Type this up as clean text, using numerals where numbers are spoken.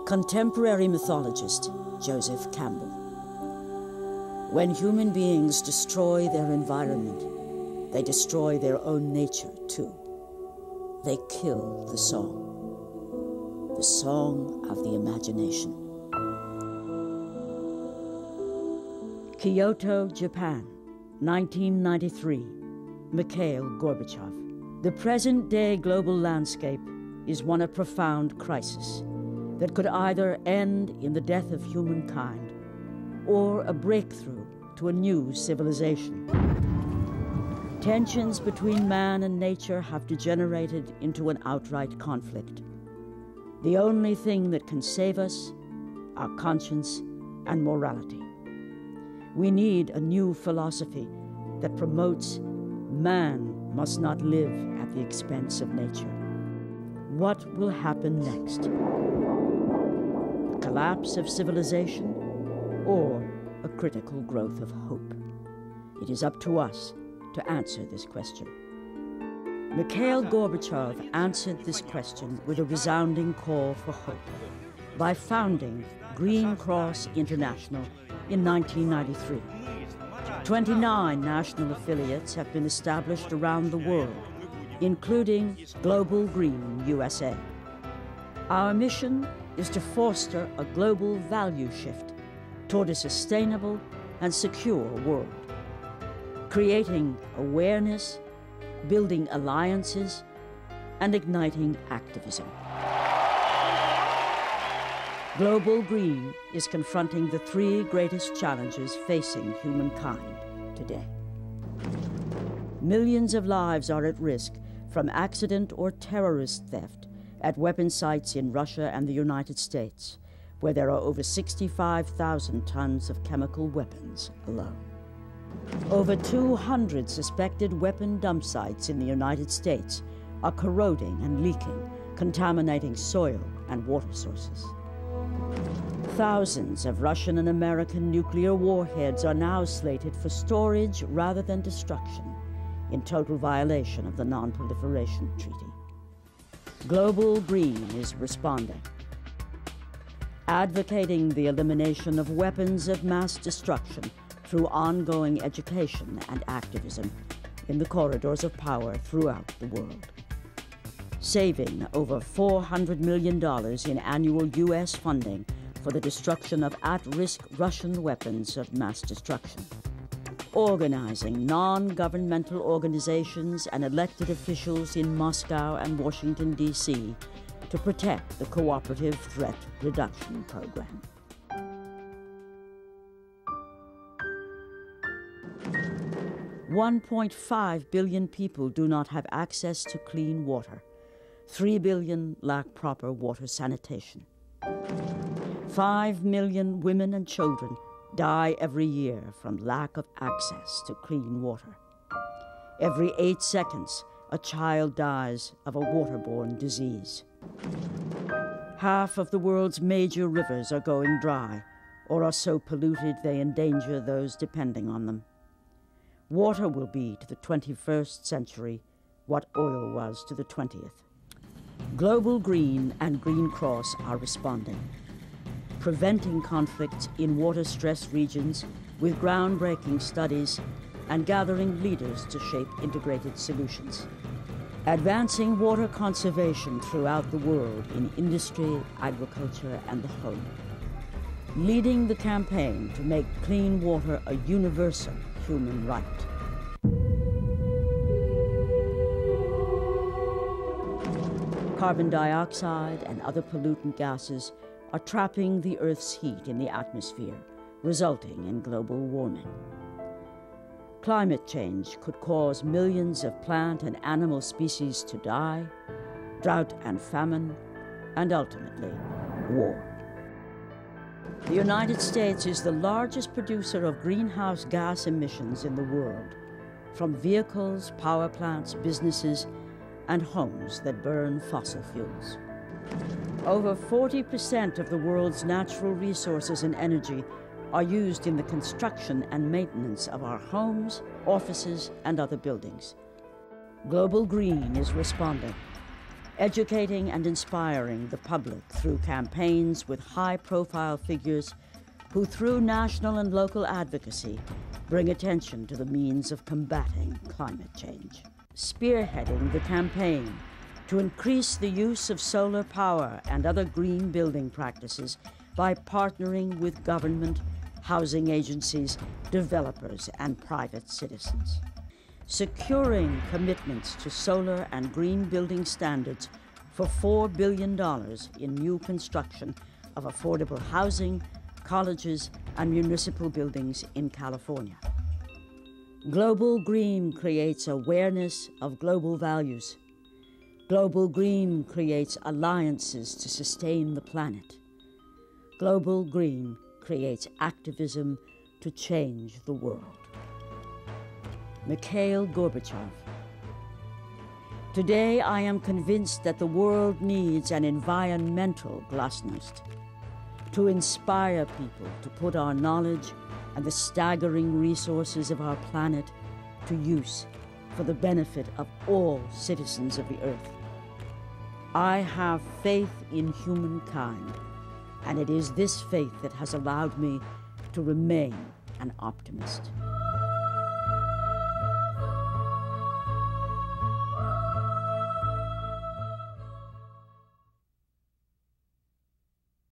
Contemporary mythologist Joseph Campbell. When human beings destroy their environment, they destroy their own nature too. They kill the song of the imagination. Kyoto, Japan, 1993. Mikhail Gorbachev. The present-day global landscape is one of profound crisis that could either end in the death of humankind or a breakthrough to a new civilization. Tensions between man and nature have degenerated into an outright conflict. The only thing that can save us are conscience and morality. We need a new philosophy that promotes man must not live at the expense of nature. What will happen next? The collapse of civilization or a critical growth of hope? It is up to us to answer this question. Mikhail Gorbachev answered this question with a resounding call for hope by founding Green Cross International in 1993. 29 national affiliates have been established around the world, including Global Green USA. Our mission is to foster a global value shift toward a sustainable and secure world, creating awareness, building alliances, and igniting activism. Global Green is confronting the three greatest challenges facing humankind today. Millions of lives are at risk from accident or terrorist theft at weapon sites in Russia and the United States, where there are over 65,000 tons of chemical weapons alone. Over 200 suspected weapon dump sites in the United States are corroding and leaking, contaminating soil and water sources. Thousands of Russian and American nuclear warheads are now slated for storage rather than destruction, in total violation of the Non-Proliferation Treaty. Global Green is responding, advocating the elimination of weapons of mass destruction through ongoing education and activism in the corridors of power throughout the world, saving over $400 million in annual U.S. funding for the destruction of at-risk Russian weapons of mass destruction, organizing non-governmental organizations and elected officials in Moscow and Washington, D.C. to protect the Cooperative Threat Reduction Program. $1.5 billion people do not have access to clean water. 3 billion lack proper water sanitation. 5 million women and children die every year from lack of access to clean water. Every 8 seconds, a child dies of a waterborne disease. Half of the world's major rivers are going dry or are so polluted they endanger those depending on them. Water will be to the 21st century what oil was to the 20th. Global Green and Green Cross are responding, preventing conflicts in water-stressed regions with groundbreaking studies and gathering leaders to shape integrated solutions, advancing water conservation throughout the world in industry, agriculture, and the home, leading the campaign to make clean water a universal human right. Carbon dioxide and other pollutant gases are trapping the Earth's heat in the atmosphere, resulting in global warming. Climate change could cause millions of plant and animal species to die, drought and famine, and ultimately, war. The United States is the largest producer of greenhouse gas emissions in the world, from vehicles, power plants, businesses, and homes that burn fossil fuels. Over 40% of the world's natural resources and energy are used in the construction and maintenance of our homes, offices, and other buildings. Global Green is responding, educating and inspiring the public through campaigns with high-profile figures who, through national and local advocacy, bring attention to the means of combating climate change. Spearheading the campaign to increase the use of solar power and other green building practices by partnering with government, housing agencies, developers, and private citizens. Securing commitments to solar and green building standards for $4 billion in new construction of affordable housing, colleges, and municipal buildings in California. Global Green creates awareness of global values. Global Green creates alliances to sustain the planet. Global Green creates activism to change the world. Mikhail Gorbachev. Today, I am convinced that the world needs an environmental glasnost to inspire people to put our knowledge and the staggering resources of our planet to use for the benefit of all citizens of the Earth. I have faith in humankind, and it is this faith that has allowed me to remain an optimist.